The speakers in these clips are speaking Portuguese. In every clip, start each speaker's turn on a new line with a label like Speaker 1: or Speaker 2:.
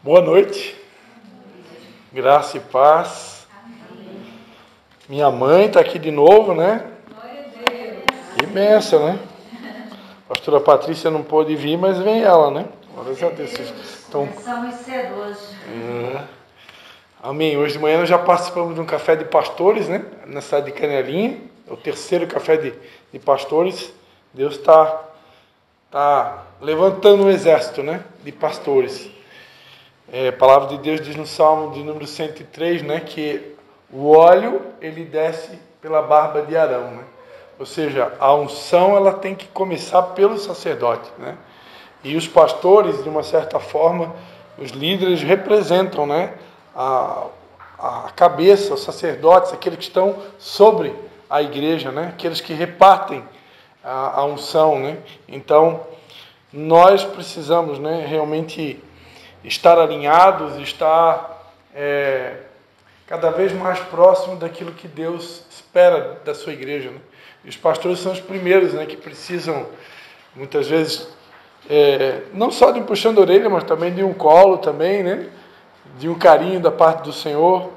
Speaker 1: Boa noite, graça e paz. Minha mãe está aqui de novo, né? Que bênção, né? A pastora Patrícia não pôde vir, mas vem ela, né? Glórias a Deus. Então,
Speaker 2: começamos cedo hoje.
Speaker 1: Amém. Hoje de manhã nós já participamos de um café de pastores, né? Na cidade de Canelinha. É o terceiro café de pastores. Deus está levantando um exército, né? De pastores. A palavra de Deus diz no Salmo de número 103, né? Que o óleo, ele desce pela barba de Arão, né? Ou seja, a unção, ela tem que começar pelo sacerdote, né? E os pastores, de uma certa forma, os líderes representam, né? A cabeça, os sacerdotes, aqueles que estão sobre a igreja, né? Aqueles que repartem a unção, né? Então, nós precisamos, né, realmente estar alinhados, estar cada vez mais próximo daquilo que Deus espera da sua igreja, né? E os pastores são os primeiros, né, que precisam, muitas vezes, não só de um puxão de orelha, mas também de um colo, também, né, de um carinho da parte do Senhor.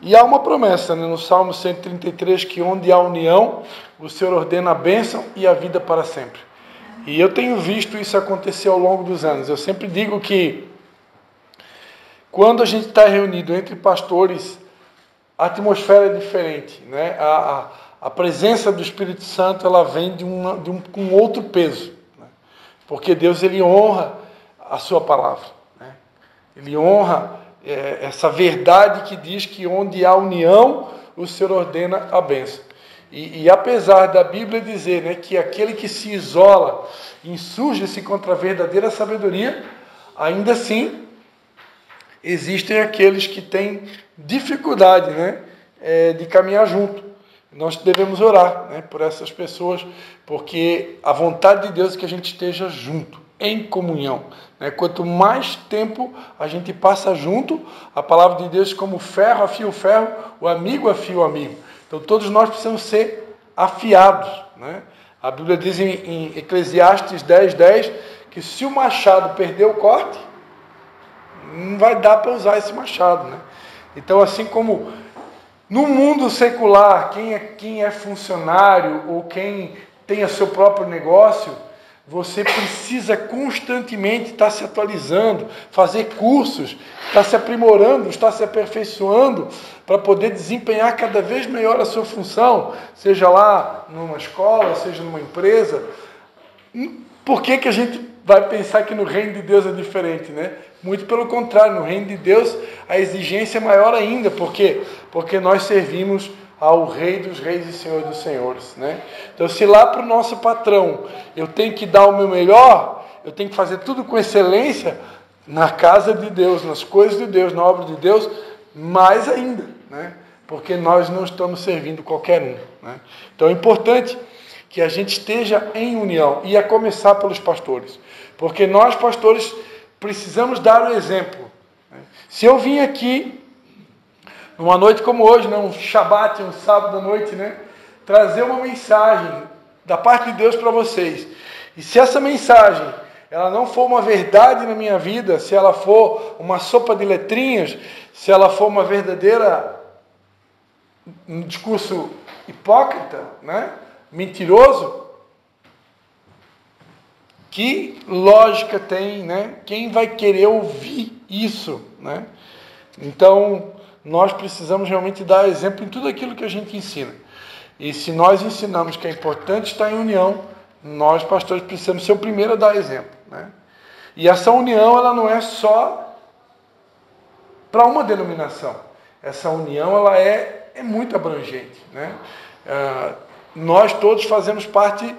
Speaker 1: E há uma promessa, né, no Salmo 133, que onde há união, o Senhor ordena a bênção e a vida para sempre. E eu tenho visto isso acontecer ao longo dos anos. Eu sempre digo que quando a gente está reunido entre pastores, a atmosfera é diferente, né? A presença do Espírito Santo, ela vem com outro peso, né? Porque Deus, ele honra a sua palavra, né? Ele honra essa verdade que diz que onde há união, o Senhor ordena a bênção. E apesar da Bíblia dizer, né, que aquele que se isola, insurge-se contra a verdadeira sabedoria, ainda assim existem aqueles que têm dificuldade, né, de caminhar junto. Nós devemos orar, né, por essas pessoas, porque a vontade de Deus é que a gente esteja junto, em comunhão, né? Quanto mais tempo a gente passa junto, a palavra de Deus, como ferro afia o ferro, o amigo afia o amigo. Então todos nós precisamos ser afiados, né? A Bíblia diz em Eclesiastes 10:10 que se o machado perder o corte, não vai dar para usar esse machado, né? Então, assim como no mundo secular, quem é funcionário ou quem tem o seu próprio negócio, você precisa constantemente estar se atualizando, fazer cursos, estar se aprimorando, estar se aperfeiçoando para poder desempenhar cada vez melhor a sua função, seja lá numa escola, seja numa empresa. Por que a gente vai pensar que no reino de Deus é diferente, né? Muito pelo contrário, no reino de Deus a exigência é maior ainda. Por quê? Porque nós servimos ao Rei dos Reis e Senhor dos Senhores, né? Então, se lá para o nosso patrão eu tenho que dar o meu melhor, eu tenho que fazer tudo com excelência, na casa de Deus, nas coisas de Deus, na obra de Deus, mais ainda, né? Porque nós não estamos servindo qualquer um, né? Então é importante que a gente esteja em união, e a começar pelos pastores, porque nós, pastores, precisamos dar o exemplo, né? Se eu vim aqui numa noite como hoje, né, um Shabat, um sábado à noite, né, trazer uma mensagem da parte de Deus para vocês, e se essa mensagem ela não for uma verdade na minha vida, se ela for uma sopa de letrinhas, se ela for uma verdadeira, um discurso hipócrita, né, mentiroso, que lógica tem, né? Quem vai querer ouvir isso, né? Então, nós precisamos realmente dar exemplo em tudo aquilo que a gente ensina. E se nós ensinamos que é importante estar em união, nós, pastores, precisamos ser o primeiro a dar exemplo, né? E essa união, ela não é só para uma denominação. Essa união, ela é muito abrangente, né? Nós todos fazemos parte,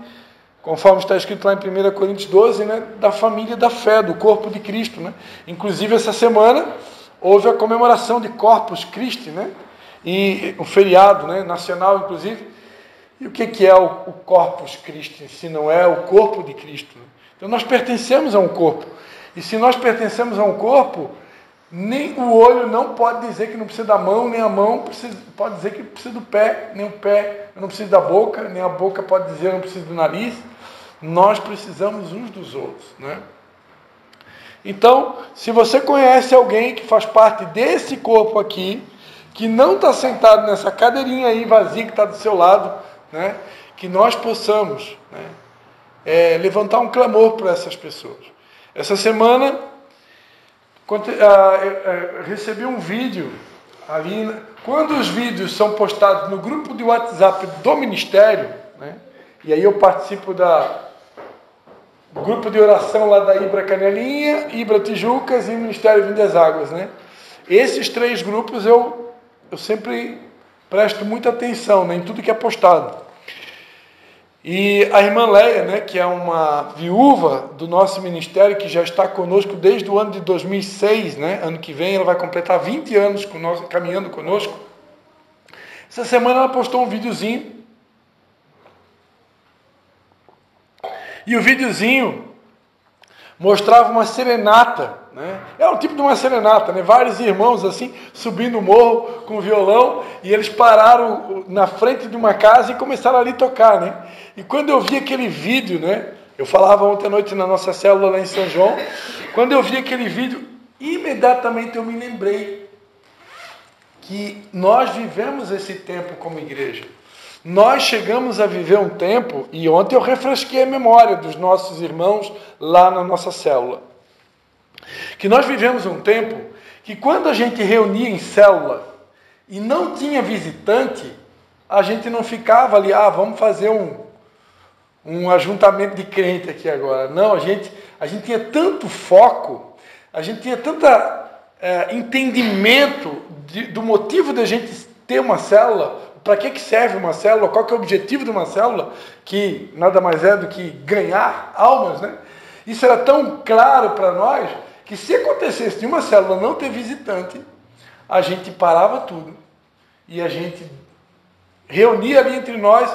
Speaker 1: conforme está escrito lá em 1 Coríntios 12, né, da família da fé, do corpo de Cristo, né? Inclusive, essa semana houve a comemoração de Corpus Christi, né? E o feriado, né, nacional, inclusive. E o que é o Corpus Christi, se não é o corpo de Cristo, né? Então nós pertencemos a um corpo. E se nós pertencemos a um corpo, nem o olho não pode dizer que não precisa da mão, nem a mão pode dizer que precisa do pé, nem o pé não precisa da boca, nem a boca pode dizer que não precisa do nariz. Nós precisamos uns dos outros, né? Então, se você conhece alguém que faz parte desse corpo aqui, que não está sentado nessa cadeirinha aí vazia que está do seu lado, né, que nós possamos, né, levantar um clamor para essas pessoas. Essa semana, eu recebi um vídeo ali. Quando os vídeos são postados no grupo de WhatsApp do Ministério, né, e aí eu participo do grupo de oração lá da Ibra Canelinha, Ibra Tijucas e Ministério Vindo das Águas, né? Esses 3 grupos eu sempre presto muita atenção, né, em tudo que é postado. E a irmã Leia, né, que é uma viúva do nosso ministério, que já está conosco desde o ano de 2006, né, ano que vem ela vai completar 20 anos caminhando conosco. Essa semana ela postou um videozinho. E o videozinho mostrava uma serenata, né? É um tipo de uma serenata, né? Vários irmãos assim, subindo o morro com violão, e eles pararam na frente de uma casa e começaram ali a tocar, né? E quando eu vi aquele vídeo, né? Eu falava ontem à noite na nossa célula lá em São João, quando eu vi aquele vídeo, imediatamente eu me lembrei que nós vivemos esse tempo como igreja. Nós chegamos a viver um tempo, e ontem eu refresquei a memória dos nossos irmãos lá na nossa célula, que nós vivemos um tempo que quando a gente reunia em célula e não tinha visitante, a gente não ficava ali, vamos fazer um ajuntamento de crente aqui agora. Não, a gente tinha tanto foco, a gente tinha tanto entendimento do motivo da gente ter uma célula. Para que serve uma célula? Qual que é o objetivo de uma célula? Que nada mais é do que ganhar almas, né? Isso era tão claro para nós, que se acontecesse de uma célula não ter visitante, a gente parava tudo. E a gente reunia ali entre nós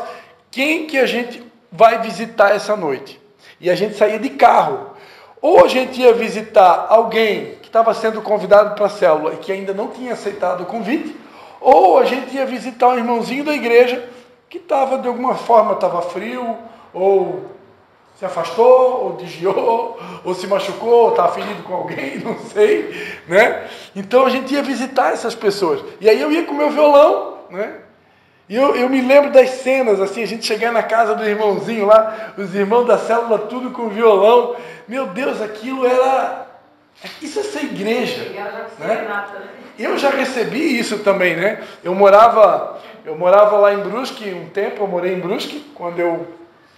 Speaker 1: quem que a gente vai visitar essa noite. E a gente saía de carro. Ou a gente ia visitar alguém que estava sendo convidado para a célula e que ainda não tinha aceitado o convite, ou a gente ia visitar um irmãozinho da igreja que estava, de alguma forma, estava frio, ou se afastou, ou desviou, ou se machucou, ou estava ferido com alguém, não sei, né? Então a gente ia visitar essas pessoas. E aí eu ia com o meu violão, né? E eu me lembro das cenas, assim, a gente chegar na casa do irmãozinho lá, os irmãos da célula, tudo com violão. Meu Deus, aquilo era... Isso é ser igreja, né? Eu já recebi isso também, né? Eu morava lá em Brusque um tempo, eu morei em Brusque, quando eu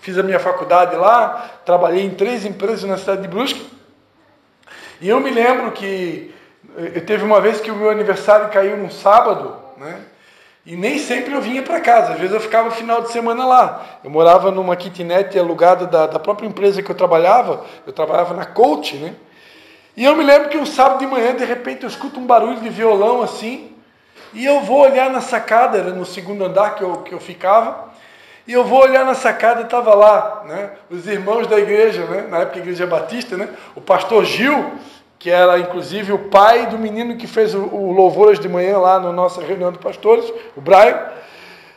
Speaker 1: fiz a minha faculdade lá, trabalhei em 3 empresas na cidade de Brusque. E eu me lembro que teve uma vez que o meu aniversário caiu num sábado, né? E nem sempre eu vinha para casa, às vezes eu ficava final de semana lá. Eu morava numa kitnet alugada da própria empresa que eu trabalhava na Coach, né? E eu me lembro que um sábado de manhã, de repente, eu escuto um barulho de violão assim, e eu vou olhar na sacada, era no 2º andar que eu ficava, e eu vou olhar na sacada e estava lá, né, os irmãos da igreja, né, na época a igreja batista, né, o pastor Gil, que era inclusive o pai do menino que fez o louvores de manhã lá na nossa reunião de pastores, o Brian.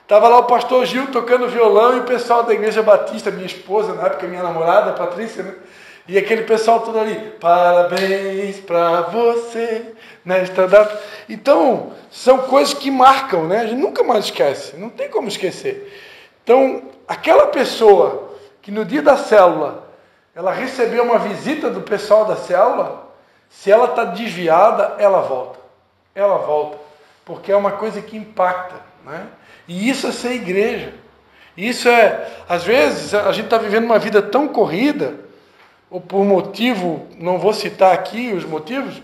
Speaker 1: Estava lá o pastor Gil tocando violão e o pessoal da igreja batista, minha esposa, na época minha namorada, a Patrícia, né? E aquele pessoal todo ali, parabéns para você nesta data. Então, são coisas que marcam, né? A gente nunca mais esquece, não tem como esquecer. Então, aquela pessoa que no dia da célula, ela recebeu uma visita do pessoal da célula, se ela está desviada, ela volta. Ela volta, porque é uma coisa que impacta, né? E isso é ser igreja. Isso é, às vezes, a gente está vivendo uma vida tão corrida, ou por motivo, não vou citar aqui os motivos,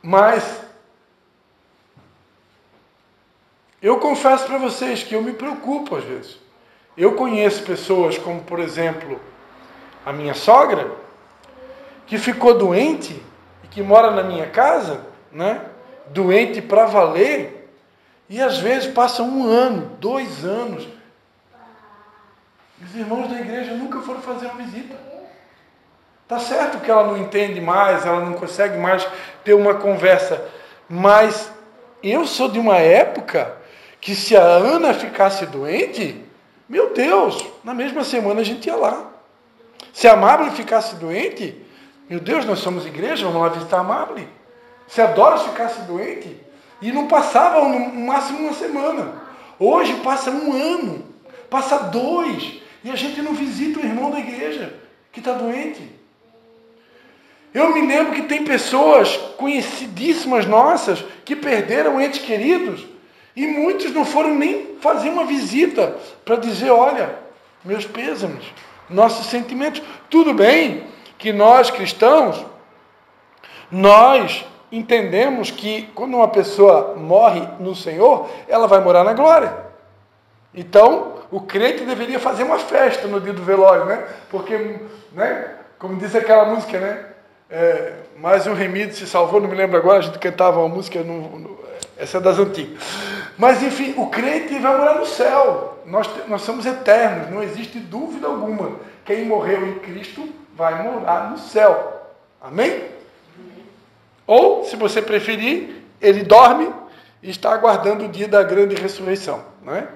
Speaker 1: mas eu confesso para vocês que eu me preocupo às vezes. Eu conheço pessoas como, por exemplo, a minha sogra, que ficou doente e que mora na minha casa, né? Doente para valer, e às vezes passa 1 ano, 2 anos. Os irmãos da igreja nunca foram fazer uma visita. Tá certo que ela não entende mais, ela não consegue mais ter uma conversa, mas eu sou de uma época que se a Ana ficasse doente, meu Deus, na mesma semana a gente ia lá. Se a Mabel ficasse doente, Meu Deus, nós somos igreja, vamos lá visitar a Marli. Se a Doris ficasse doente, e não passava no máximo uma semana. Hoje passa um ano, passa 2, e a gente não visita o irmão da igreja que está doente. Eu me lembro que tem pessoas conhecidíssimas nossas que perderam entes queridos e muitos não foram nem fazer uma visita para dizer, olha, meus pêsames, nossos sentimentos. Tudo bem que nós cristãos, nós entendemos que quando uma pessoa morre no Senhor, ela vai morar na glória. Então, o crente deveria fazer uma festa no dia do velório, né? Porque, né, como diz aquela música, né? Mais um remido se salvou, não me lembro agora, a gente cantava uma música, essa é das antigas. Mas, enfim, o crente vai morar no céu. Nós somos eternos, não existe dúvida alguma. Quem morreu em Cristo vai morar no céu. Amém? Ou, se você preferir, ele dorme e está aguardando o dia da grande ressurreição. Não é?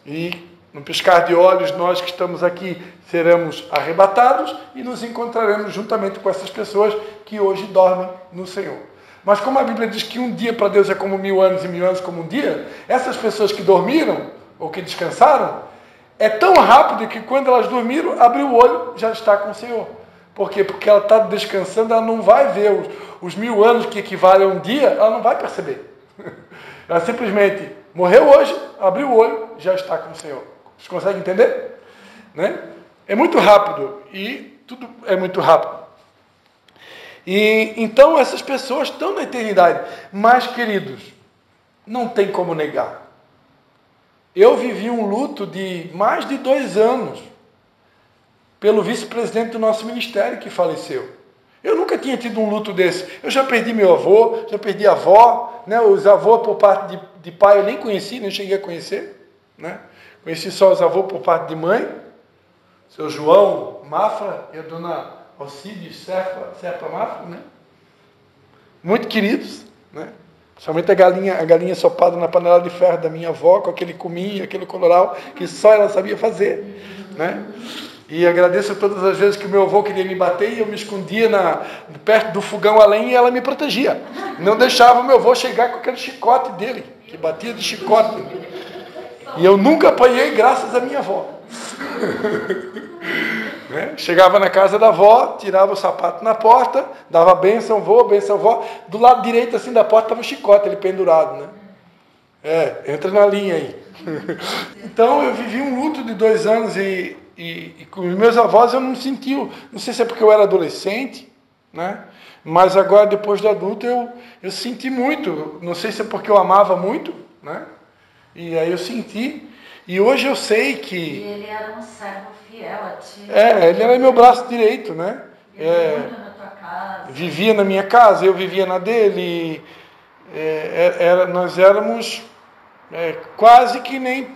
Speaker 1: E, no piscar de olhos, nós que estamos aqui seremos arrebatados e nos encontraremos juntamente com essas pessoas que hoje dormem no Senhor. Mas como a Bíblia diz que um dia para Deus é como 1000 anos e 1000 anos como um dia, essas pessoas que dormiram ou que descansaram, é tão rápido que quando elas dormiram, abriu o olho, já está com o Senhor. Por quê? Porque ela está descansando, ela não vai ver os 1000 anos que equivalem a um dia, ela não vai perceber. Ela simplesmente morreu hoje, abriu o olho, já está com o Senhor. Vocês conseguem entender? Né? É muito rápido, e tudo é muito rápido. E então essas pessoas estão na eternidade. Mas, queridos, não tem como negar. Eu vivi um luto de mais de 2 anos pelo vice-presidente do nosso ministério que faleceu. Eu nunca tinha tido um luto desse. Eu já perdi meu avô, já perdi a avó, né? Os avós por parte de pai eu nem conheci, nem cheguei a conhecer, né? Conheci só os avós por parte de mãe, seu João Mafra e a dona Alcides Serpa Mafra, né? Muito queridos, né? Somente a galinha sopada na panela de ferro da minha avó, com aquele cominho, aquele coloral, que só ela sabia fazer, né? E agradeço todas as vezes que o meu avô queria me bater e eu me escondia perto do fogão a lenha e ela me protegia. Não deixava o meu avô chegar com aquele chicote dele, que batia de chicote. E eu nunca apanhei graças à minha avó. Né? Chegava na casa da avó, tirava o sapato na porta, dava benção, vó. Do lado direito assim da porta estava o chicote, ele pendurado, né? Entra na linha aí. Então eu vivi um luto de 2 anos e com os meus avós eu não senti, não sei se é porque eu era adolescente, né? Mas agora depois de adulto eu senti muito, não sei se é porque eu amava muito, né? E aí eu senti, e hoje eu sei que...
Speaker 2: E ele era um servo fiel a ti.
Speaker 1: Ele era meu braço direito, né?
Speaker 2: Ele vivia na tua casa.
Speaker 1: Vivia na minha casa, eu vivia na dele. Nós éramos quase que nem...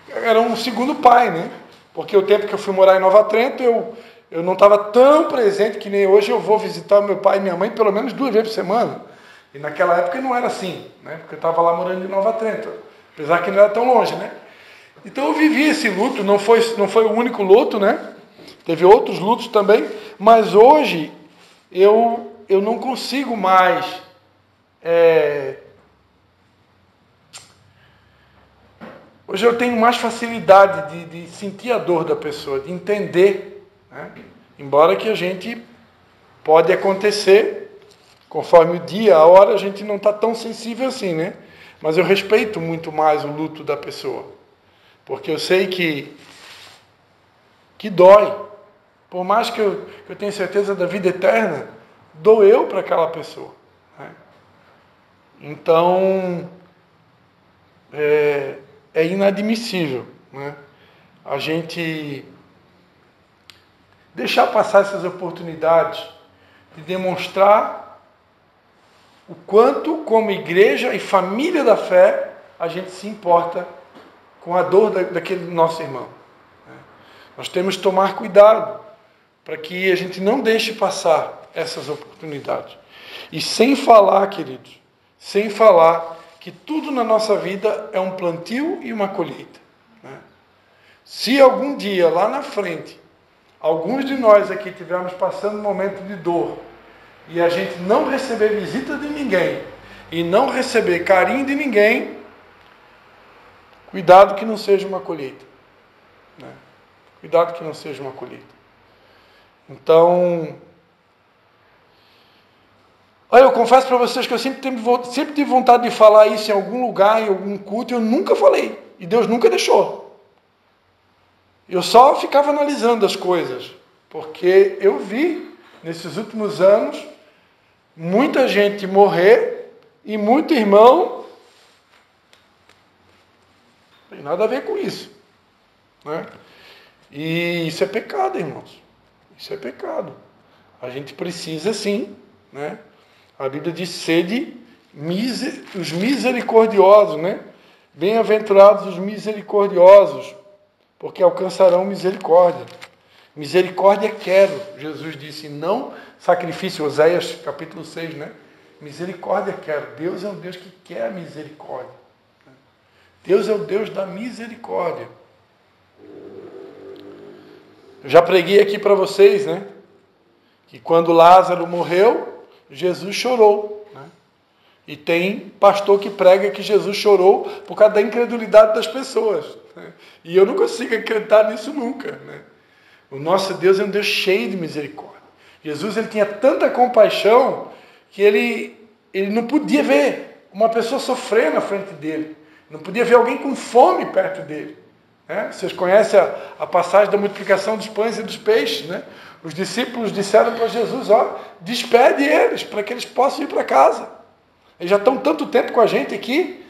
Speaker 1: Era um segundo pai, né? Porque o tempo que eu fui morar em Nova Trento, eu não estava tão presente que nem hoje eu vou visitar meu pai e minha mãe pelo menos 2 vezes por semana. E naquela época não era assim, né? Porque eu estava lá morando em Nova Trento. Apesar que não era tão longe, né? Então eu vivi esse luto, não foi o único luto, né? Teve outros lutos também, mas hoje eu não consigo mais hoje eu tenho mais facilidade de sentir a dor da pessoa, de entender, né? Embora que a gente pode acontecer, conforme o dia, a hora, a gente não está tão sensível assim, né? Mas eu respeito muito mais o luto da pessoa, porque eu sei que dói. Por mais que eu tenha certeza da vida eterna, doeu para aquela pessoa, né? Então, é inadmissível, né? A gente deixar passar essas oportunidades de demonstrar o quanto, como igreja e família da fé, a gente se importa com a dor daquele nosso irmão. Nós temos que tomar cuidado para que a gente não deixe passar essas oportunidades. E sem falar, queridos, sem falar que tudo na nossa vida é um plantio e uma colheita, né? Se algum dia, lá na frente, alguns de nós aqui estivermos passando um momento de dor e a gente não receber visita de ninguém e não receber carinho de ninguém, cuidado que não seja uma colheita. Né? Cuidado que não seja uma colheita. Então, olha, eu confesso para vocês que eu sempre tive vontade de falar isso em algum lugar, em algum culto, e eu nunca falei. E Deus nunca deixou. Eu só ficava analisando as coisas, porque eu vi, nesses últimos anos, muita gente morrer e muito irmão. Não tem nada a ver com isso. Né? E isso é pecado, irmãos. Isso é pecado. A gente precisa, sim, né? A Bíblia diz, sede os misericordiosos, né? Bem-aventurados os misericordiosos, porque alcançarão misericórdia. Misericórdia quero, Jesus disse, não sacrifício. Oséias capítulo 6, né? Misericórdia quero. Deus é um Deus que quer a misericórdia. Deus é o Deus da misericórdia. Eu já preguei aqui para vocês, né? Que quando Lázaro morreu, Jesus chorou. Né? E tem pastor que prega que Jesus chorou por causa da incredulidade das pessoas. Né? E eu não consigo acreditar nisso nunca. Né? O nosso Deus é um Deus cheio de misericórdia. Jesus ele tinha tanta compaixão que ele não podia ver uma pessoa sofrer na frente dele. Não podia ver alguém com fome perto dele. Né? Vocês conhecem a passagem da multiplicação dos pães e dos peixes, né? Os discípulos disseram para Jesus, despede eles, para que eles possam ir para casa. Eles já estão tanto tempo com a gente aqui,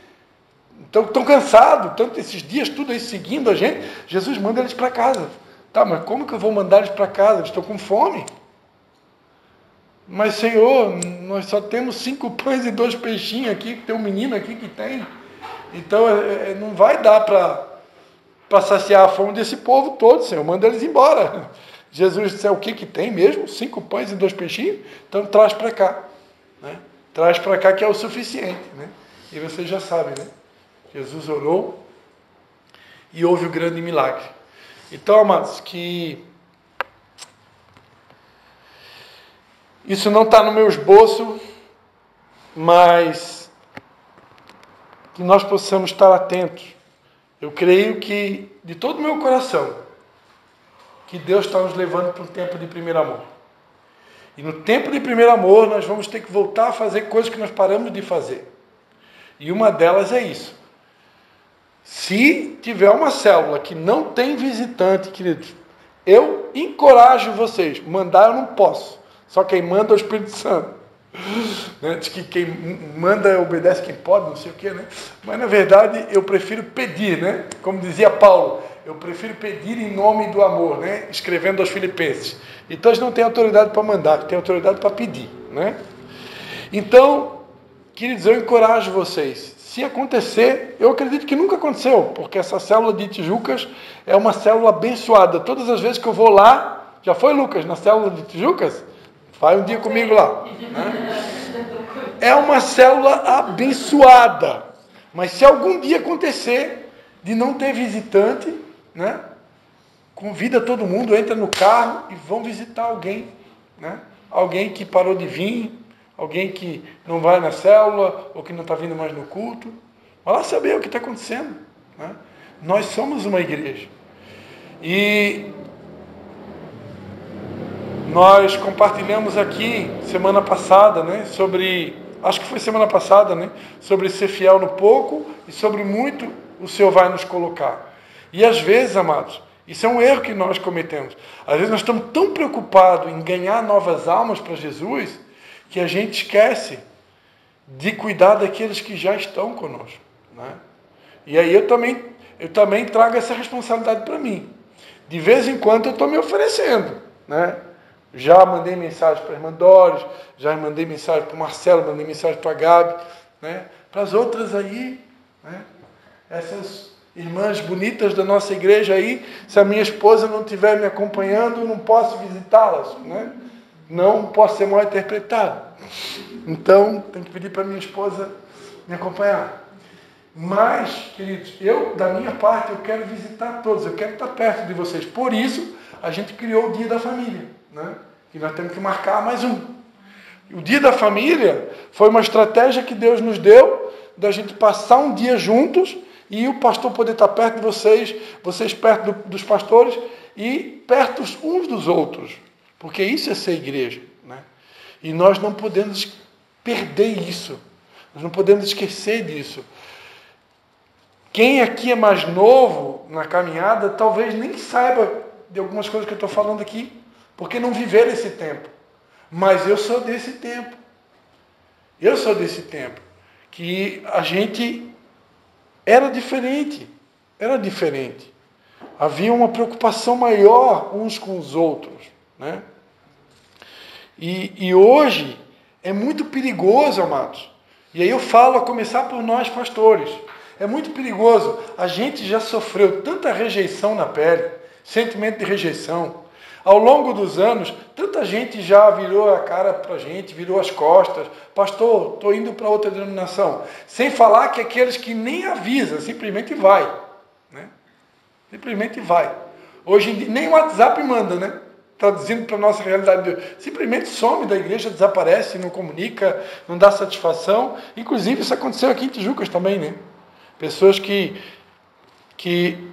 Speaker 1: estão cansados, tanto esses dias, tudo aí seguindo a gente. Jesus manda eles para casa. Tá, mas como que eu vou mandar eles para casa? Eles estão com fome. Mas, Senhor, nós só temos 5 pães e 2 peixinhos aqui, tem um menino aqui que tem. Então, não vai dar para saciar a fome desse povo todo, Senhor. Manda eles embora. Jesus disse, o que tem mesmo? 5 pães e 2 peixinhos? Então, traz para cá. Né? Traz para cá que é o suficiente. Né? E vocês já sabem, né? Jesus orou e houve o grande milagre. Então, amados, que isso não está no meu esboço, mas que nós possamos estar atentos. Eu creio que, de todo o meu coração, que Deus está nos levando para um tempo de primeiro amor. E no tempo de primeiro amor, nós vamos ter que voltar a fazer coisas que nós paramos de fazer. E uma delas é isso. Se tiver uma célula que não tem visitante, queridos, eu encorajo vocês. Mandar eu não posso. Só quem manda é o Espírito Santo. Né? Diz que quem manda obedece quem pode, não sei o quê, né? Mas na verdade eu prefiro pedir, né? Como dizia Paulo, eu prefiro pedir em nome do amor, né? Escrevendo aos Filipenses. Então eles não têm autoridade para mandar, têm autoridade para pedir, né? Então, queridos, eu encorajo vocês. Se acontecer, eu acredito que nunca aconteceu, porque essa célula de Tijucas é uma célula abençoada. Todas as vezes que eu vou lá, já foi, Lucas, na célula de Tijucas? Vai um dia comigo lá. Né? É uma célula abençoada. Mas se algum dia acontecer de não ter visitante, né? Convida todo mundo, entra no carro e vão visitar alguém. Né? Alguém que parou de vir, alguém que não vai na célula ou que não está vindo mais no culto. Vai lá saber o que está acontecendo. Né? Nós somos uma igreja. E nós compartilhamos aqui semana passada, né, acho que foi semana passada, né, sobre ser fiel no pouco e sobre muito o Senhor vai nos colocar. E às vezes, amados, isso é um erro que nós cometemos. Às vezes nós estamos tão preocupados em ganhar novas almas para Jesus que a gente esquece de cuidar daqueles que já estão conosco. Né? E aí eu também trago essa responsabilidade para mim. De vez em quando eu estou me oferecendo, né? Já mandei mensagem para a irmã Doris, já mandei mensagem para o Marcelo, mandei mensagem para a Gabi, né? Para as outras aí, né? Essas irmãs bonitas da nossa igreja aí, se a minha esposa não estiver me acompanhando, eu não posso visitá-las, né? Não posso ser mal interpretado. Então, tenho que pedir para minha esposa me acompanhar. Mas, queridos, da minha parte, eu quero visitar todos, eu quero estar perto de vocês. Por isso, a gente criou o Dia da Família, né? E nós temos que marcar mais um. O Dia da Família foi uma estratégia que Deus nos deu, da gente passar um dia juntos e o pastor poder estar perto de vocês, vocês perto dos pastores e perto uns dos outros. Porque isso é ser igreja, né? E nós não podemos perder isso. Nós não podemos esquecer disso. Quem aqui é mais novo na caminhada, talvez nem saiba de algumas coisas que eu estou falando aqui, porque não viveram esse tempo. Mas eu sou desse tempo. Eu sou desse tempo. Que a gente era diferente. Era diferente. Havia uma preocupação maior uns com os outros, né? E hoje é muito perigoso, amados. E aí eu falo a começar por nós pastores. É muito perigoso. A gente já sofreu tanta rejeição na pele, sentimento de rejeição. Ao longo dos anos, tanta gente já virou a cara para a gente, virou as costas. Pastor, estou indo para outra denominação. Sem falar que aqueles que nem avisam, simplesmente vai, né? Simplesmente vai. Hoje em dia, nem o WhatsApp manda, né? Traduzindo para a nossa realidade de hoje. Simplesmente some da igreja, desaparece, não comunica, não dá satisfação. Inclusive, isso aconteceu aqui em Tijucas também, né? Pessoas que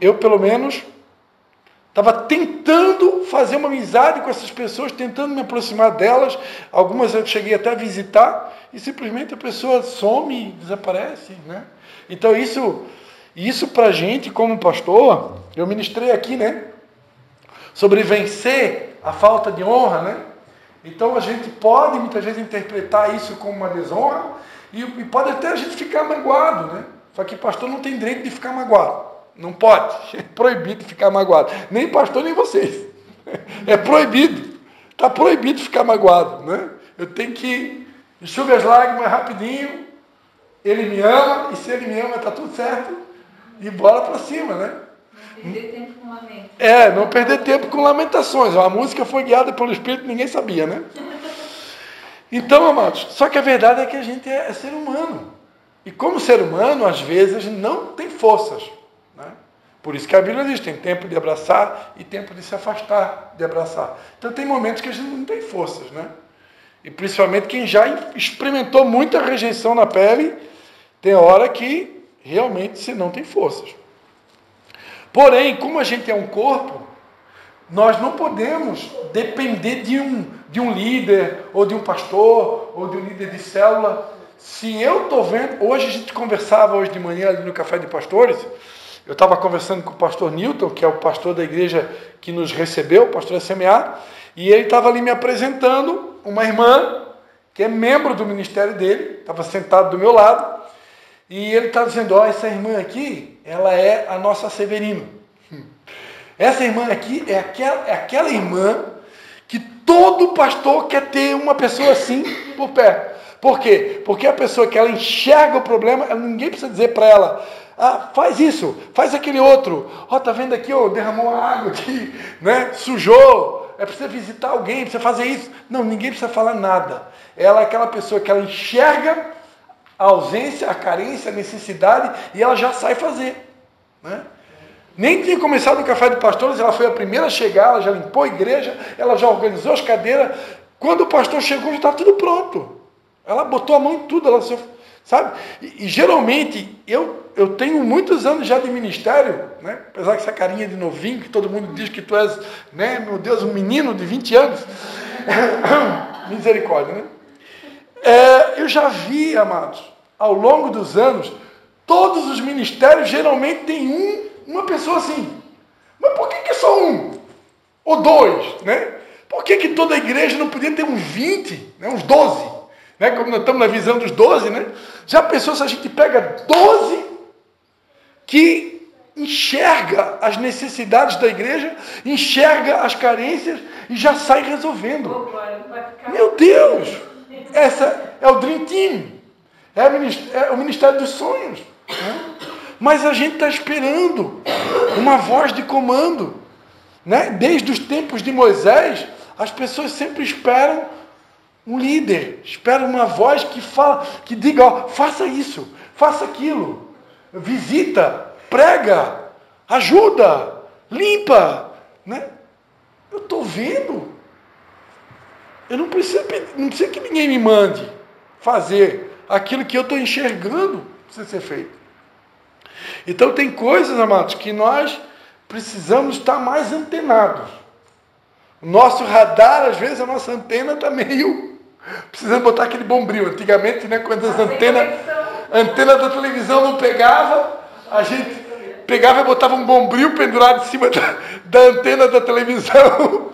Speaker 1: eu, pelo menos, estava tentando fazer uma amizade com essas pessoas, tentando me aproximar delas. Algumas eu cheguei até a visitar e simplesmente a pessoa some, desaparece, né? Então isso para a gente, como pastor, eu ministrei aqui, né? Sobre vencer a falta de honra, né? Então a gente pode muitas vezes interpretar isso como uma desonra e pode até a gente ficar magoado, né? Só que pastor não tem direito de ficar magoado. Não pode. É proibido ficar magoado. Nem pastor, nem vocês. É proibido. Está proibido ficar magoado, né? Eu tenho que enxugar as lágrimas rapidinho. Ele me ama, e se ele me ama, está tudo certo. E bora para cima, né?
Speaker 2: Não perder tempo com lamento.
Speaker 1: Não perder tempo com lamentações. A música foi guiada pelo Espírito, ninguém sabia, né? Então, amados, só que a verdade é que a gente é ser humano. E como ser humano, às vezes, a gente não tem forças, né? Por isso que a Bíblia diz, tem tempo de abraçar e tempo de se afastar de abraçar. Então tem momentos que a gente não tem forças, né? E principalmente quem já experimentou muita rejeição na pele, tem hora que realmente se não tem forças. Porém, como a gente é um corpo, nós não podemos depender de um líder, ou de um pastor, ou de um líder de célula. Se eu estou vendo, hoje a gente conversava hoje de manhã ali no Café de Pastores, eu estava conversando com o pastor Newton, que é o pastor da igreja que nos recebeu, o pastor SMA, e ele estava ali me apresentando uma irmã, que é membro do ministério dele, estava sentado do meu lado, e ele estava dizendo, essa irmã aqui, ela é a nossa Severino. Essa irmã aqui é aquela irmã que todo pastor quer ter uma pessoa assim por perto. Por quê? Porque a pessoa que ela enxerga o problema, ninguém precisa dizer para ela, faz isso, faz aquele outro, tá vendo aqui, derramou a água aqui, né? Sujou, precisa visitar alguém, precisa fazer isso. Não, ninguém precisa falar nada. Ela é aquela pessoa que ela enxerga a ausência, a carência, a necessidade, e ela já sai fazer, né? Nem tinha começado o Café de Pastores, ela foi a primeira a chegar, ela já limpou a igreja, ela já organizou as cadeiras. Quando o pastor chegou, já estava tudo pronto. Ela botou a mão em tudo, ela sabe? E geralmente, eu tenho muitos anos já de ministério, né? Apesar que essa carinha de novinho, que todo mundo diz que tu és, né? Meu Deus, um menino de 20 anos. Misericórdia, né? Eu já vi, amados, ao longo dos anos, todos os ministérios geralmente têm uma pessoa assim. Mas por que só um? Ou dois, né? Por que toda a igreja não podia ter uns 20, né? Uns 12? Né? Como nós estamos na visão dos 12, né? Já pensou se a gente pega 12 que enxerga as necessidades da igreja, enxerga as carências e já sai resolvendo? Meu Deus! Essa é o Dream Team. É o Ministério dos Sonhos. Né? Mas a gente está esperando uma voz de comando. Né? Desde os tempos de Moisés, as pessoas sempre esperam um líder, esperam uma voz que fala, que diga, faça isso, faça aquilo. visita, prega, ajuda, limpa, né? Eu estou vendo. Eu não preciso que ninguém me mande fazer aquilo que eu estou enxergando precisa ser feito. Então tem coisas, amados, que nós precisamos estar mais antenados. O nosso radar, às vezes, a nossa antena está meio... Precisamos botar aquele bombril. Antigamente, né, quando as antena da televisão não pegava, a gente pegava e botava um bombril pendurado em cima da antena da televisão.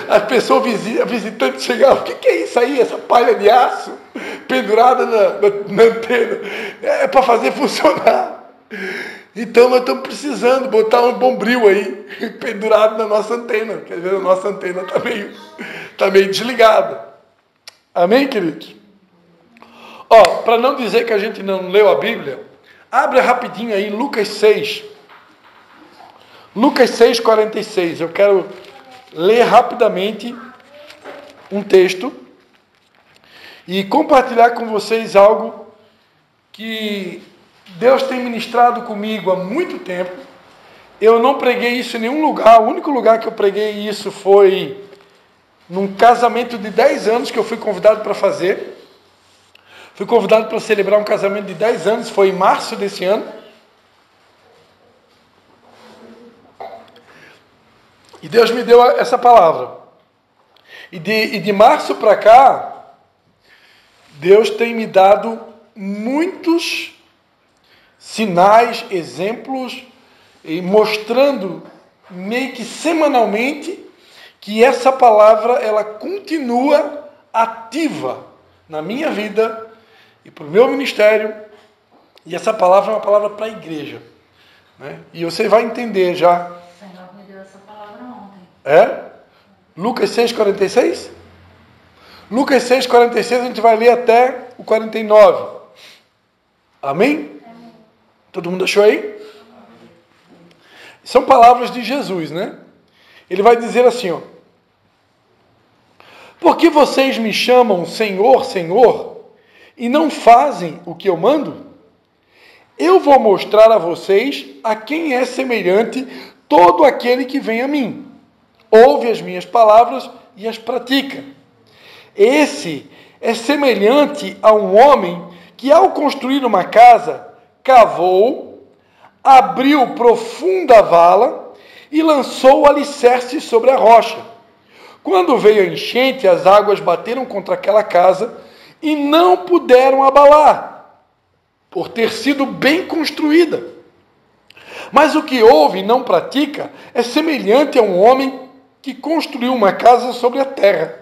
Speaker 1: A pessoa visitante chegava, o que é isso aí, essa palha de aço pendurada na antena? É para fazer funcionar. Então nós estamos precisando botar um bombril aí, pendurado na nossa antena, porque às vezes a nossa antena está meio desligada. Amém, queridos? Ó, para não dizer que a gente não leu a Bíblia, abre rapidinho aí Lucas 6. Lucas 6, 46. Eu quero ler rapidamente um texto e compartilhar com vocês algo que Deus tem ministrado comigo há muito tempo. Eu não preguei isso em nenhum lugar. O único lugar que eu preguei isso foi num casamento de 10 anos que eu fui convidado para fazer. Fui convidado para celebrar um casamento de 10 anos, foi em março desse ano. E Deus me deu essa palavra. E de março para cá, Deus tem me dado muitos sinais, exemplos, e mostrando meio que semanalmente que essa palavra ela continua ativa na minha vida e para o meu ministério. E essa palavra é uma palavra para a igreja, né? E você vai entender já.
Speaker 2: O Senhor me deu essa palavra ontem.
Speaker 1: É? Lucas 6, 46? Lucas 6, 46 a gente vai ler até o 49. Amém? Todo mundo achou aí? São palavras de Jesus, né? Ele vai dizer assim, ó: por que vocês me chamam Senhor, Senhor, e não fazem o que eu mando? Eu vou mostrar a vocês a quem é semelhante todo aquele que vem a mim, ouve as minhas palavras e as pratica. Esse é semelhante a um homem que, ao construir uma casa, cavou, abriu profunda vala e lançou o alicerce sobre a rocha. Quando veio a enchente, as águas bateram contra aquela casa e não puderam abalar, por ter sido bem construída. Mas o que ouve e não pratica é semelhante a um homem que construiu uma casa sobre a terra,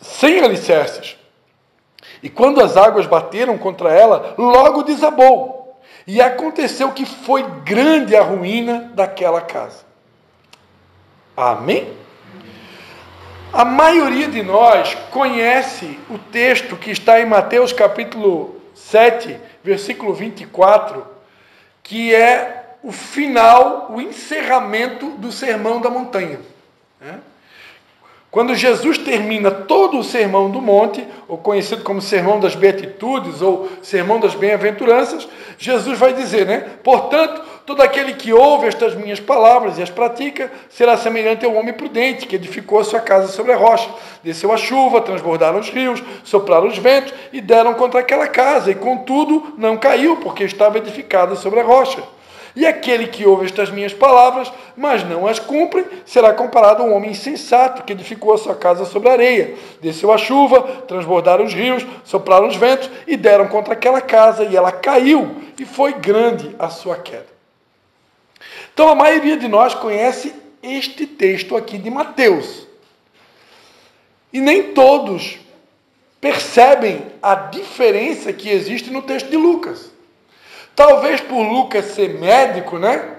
Speaker 1: sem alicerces. E quando as águas bateram contra ela, logo desabou. E aconteceu que foi grande a ruína daquela casa. Amém? A maioria de nós conhece o texto que está em Mateus capítulo 7, versículo 24, que é o final, o encerramento do Sermão da Montanha, né? Quando Jesus termina todo o Sermão do Monte, ou conhecido como Sermão das Beatitudes, ou Sermão das Bem-aventuranças, Jesus vai dizer, né? Portanto, todo aquele que ouve estas minhas palavras e as pratica, será semelhante ao homem prudente, que edificou a sua casa sobre a rocha. Desceu a chuva, transbordaram os rios, sopraram os ventos, e deram contra aquela casa, e contudo não caiu, porque estava edificada sobre a rocha. E aquele que ouve estas minhas palavras, mas não as cumpre, será comparado a um homem insensato, que edificou a sua casa sobre a areia. Desceu a chuva, transbordaram os rios, sopraram os ventos, e deram contra aquela casa, e ela caiu, e foi grande a sua queda. Então a maioria de nós conhece este texto aqui de Mateus. E nem todos percebem a diferença que existe no texto de Lucas. Talvez por Lucas ser médico, né?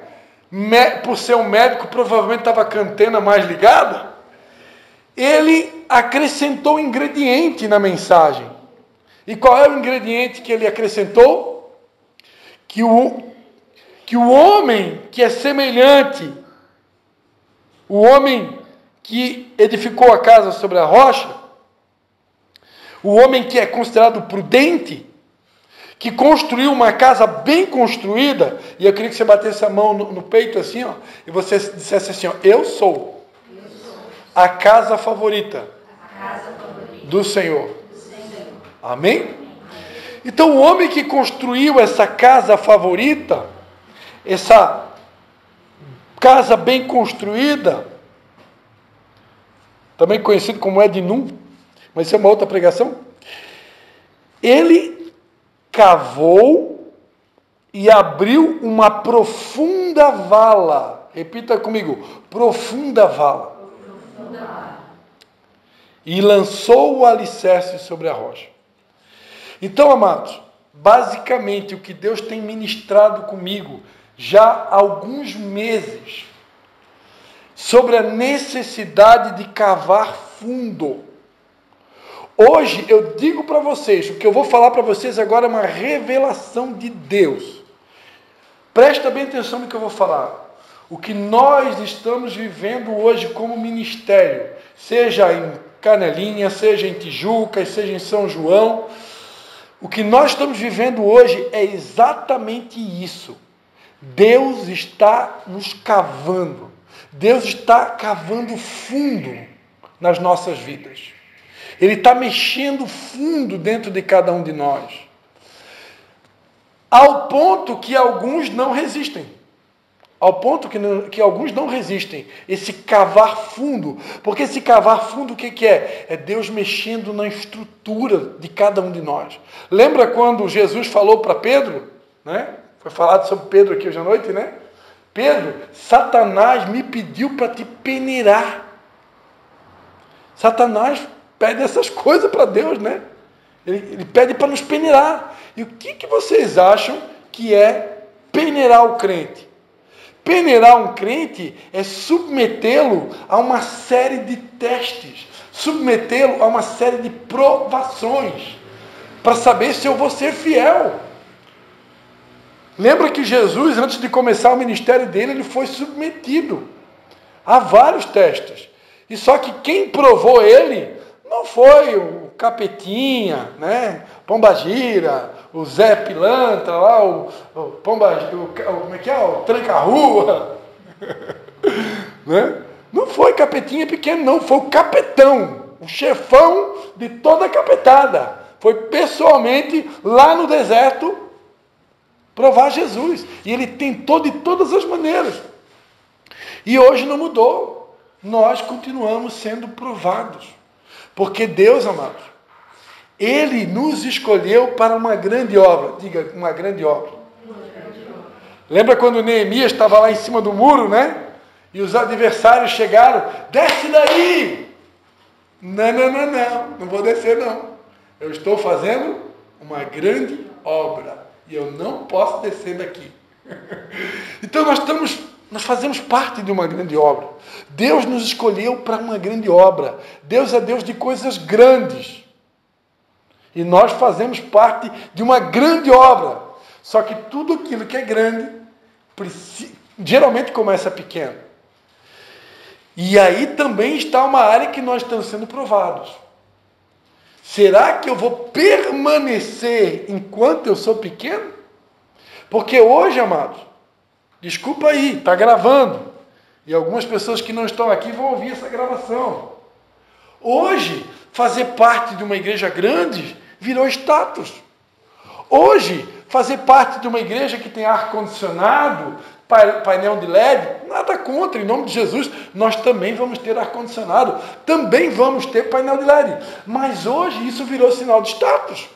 Speaker 1: Por ser um médico, provavelmente estava com a antena mais ligada. Ele acrescentou ingrediente na mensagem. E qual é o ingrediente que ele acrescentou? Que o homem que é semelhante, o homem que edificou a casa sobre a rocha, o homem que é considerado prudente, que construiu uma casa bem construída, e eu queria que você batesse a mão no peito assim, ó, e você dissesse assim, ó, eu sou a casa favorita do Senhor. Amém? Então o homem que construiu essa casa favorita, essa casa bem construída, também conhecido como Ednum, mas isso é uma outra pregação, ele cavou e abriu uma profunda vala. Repita comigo, profunda vala. E lançou o alicerce sobre a rocha. Então, amados, basicamente o que Deus tem ministrado comigo já há alguns meses, sobre a necessidade de cavar fundo. Hoje eu digo para vocês, o que eu vou falar para vocês agora é uma revelação de Deus. Presta bem atenção no que eu vou falar. O que nós estamos vivendo hoje como ministério, seja em Canelinha, seja em Tijuca, seja em São João, o que nós estamos vivendo hoje é exatamente isso. Deus está nos cavando. Deus está cavando fundo nas nossas vidas. Ele está mexendo fundo dentro de cada um de nós. Ao ponto que alguns não resistem. Ao ponto que alguns não resistem. Esse cavar fundo. Porque esse cavar fundo o que é? É Deus mexendo na estrutura de cada um de nós. Lembra quando Jesus falou para Pedro, né? Foi falado sobre Pedro aqui hoje à noite, né? Pedro, Satanás me pediu para te peneirar. Satanás pede essas coisas para Deus, né? Ele pede para nos peneirar. E o que vocês acham que é peneirar o crente? Peneirar um crente é submetê-lo a uma série de testes, submetê-lo a uma série de provações, para saber se eu vou ser fiel. Lembra que Jesus, antes de começar o ministério dele, ele foi submetido a vários testes. E só que quem provou ele não foi o Capetinha, né? Pombagira, o Zé Pilantra, lá, o como é que é? O Tranca-Rua. Né? Não foi Capetinha pequeno, não. Foi o capetão, o chefão de toda a capetada. Foi pessoalmente lá no deserto provar Jesus. E ele tentou de todas as maneiras. E hoje não mudou. Nós continuamos sendo provados. Porque Deus, amados, Ele nos escolheu para uma grande obra. Diga, uma grande obra. Lembra quando Neemias estava lá em cima do muro, né? E os adversários chegaram. Desce daí! Não vou descer não. Eu estou fazendo uma grande obra. E eu não posso descer daqui. Então nós fazemos parte de uma grande obra. Deus nos escolheu para uma grande obra. Deus é Deus de coisas grandes. E nós fazemos parte de uma grande obra. Só que tudo aquilo que é grande, geralmente começa pequeno. E aí também está uma área que nós estamos sendo provados. Será que eu vou permanecer enquanto eu sou pequeno? Porque hoje, amados, desculpa aí, está gravando. E algumas pessoas que não estão aqui vão ouvir essa gravação. Hoje, fazer parte de uma igreja grande virou status. Hoje, fazer parte de uma igreja que tem ar-condicionado, painel de LED, nada contra, em nome de Jesus, nós também vamos ter ar-condicionado, também vamos ter painel de LED. Mas hoje isso virou sinal de status.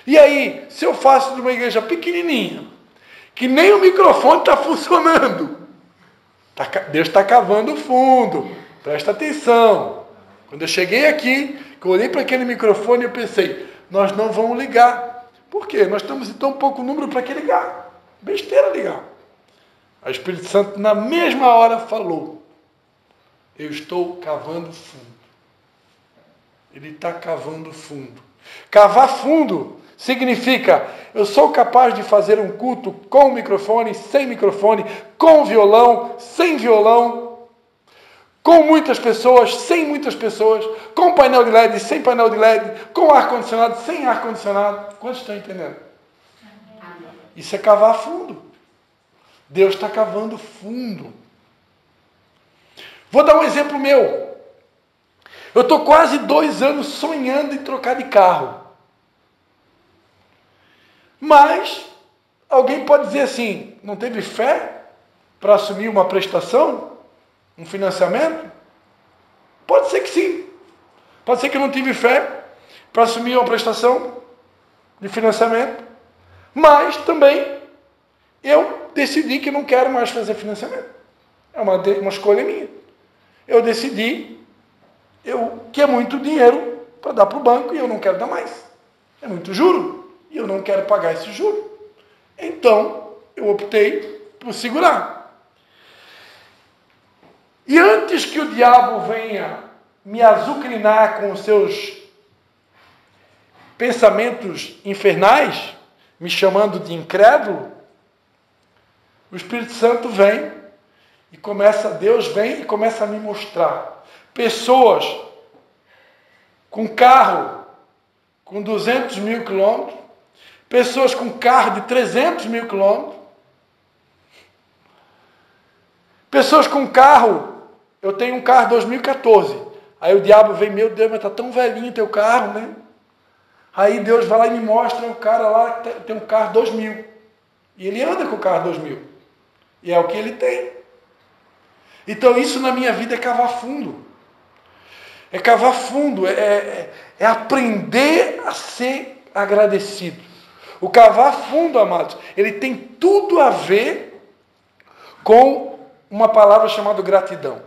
Speaker 1: E aí, se eu faço de uma igreja pequenininha, que nem o microfone está funcionando, Deus está cavando fundo, presta atenção. Quando eu cheguei aqui, que eu olhei para aquele microfone, eu pensei, nós não vamos ligar. Por quê? Nós estamos em tão pouco número para que ligar. Besteira ligar. O Espírito Santo, na mesma hora, falou, eu estou cavando fundo. Ele está cavando fundo. Cavar fundo significa, eu sou capaz de fazer um culto com microfone, sem microfone, com violão, sem violão, com muitas pessoas, sem muitas pessoas, com painel de LED, sem painel de LED, com ar-condicionado, sem ar-condicionado. Quantos estão entendendo? Isso é cavar fundo. Deus está cavando fundo. Vou dar um exemplo meu. Eu estou quase 2 anos sonhando em trocar de carro. Mas, alguém pode dizer assim, não teve fé para assumir uma prestação? Um financiamento? Pode ser que sim. Pode ser que eu não tive fé para assumir uma prestação de financiamento. Mas, também, eu decidi que não quero mais fazer financiamento. É uma escolha minha. Eu decidi que é muito dinheiro para dar para o banco e eu não quero dar mais. É muito juro e eu não quero pagar esse juro. Então, eu optei por segurar. E antes que o diabo venha me azucrinar com os seus pensamentos infernais, me chamando de incrédulo, o Espírito Santo vem e Deus vem e começa a me mostrar pessoas com carro com 200 mil quilômetros, pessoas com carro de 300 mil quilômetros, pessoas com carro, eu tenho um carro 2014, aí o diabo vem, meu Deus, mas está tão velhinho teu carro, né? Aí Deus vai lá e me mostra o cara lá que tem um carro 2000, e ele anda com o carro 2000, e é o que ele tem. Então isso na minha vida é cavar fundo. É cavar fundo, é aprender a ser agradecido. O cavar fundo, amados, ele tem tudo a ver com uma palavra chamada gratidão.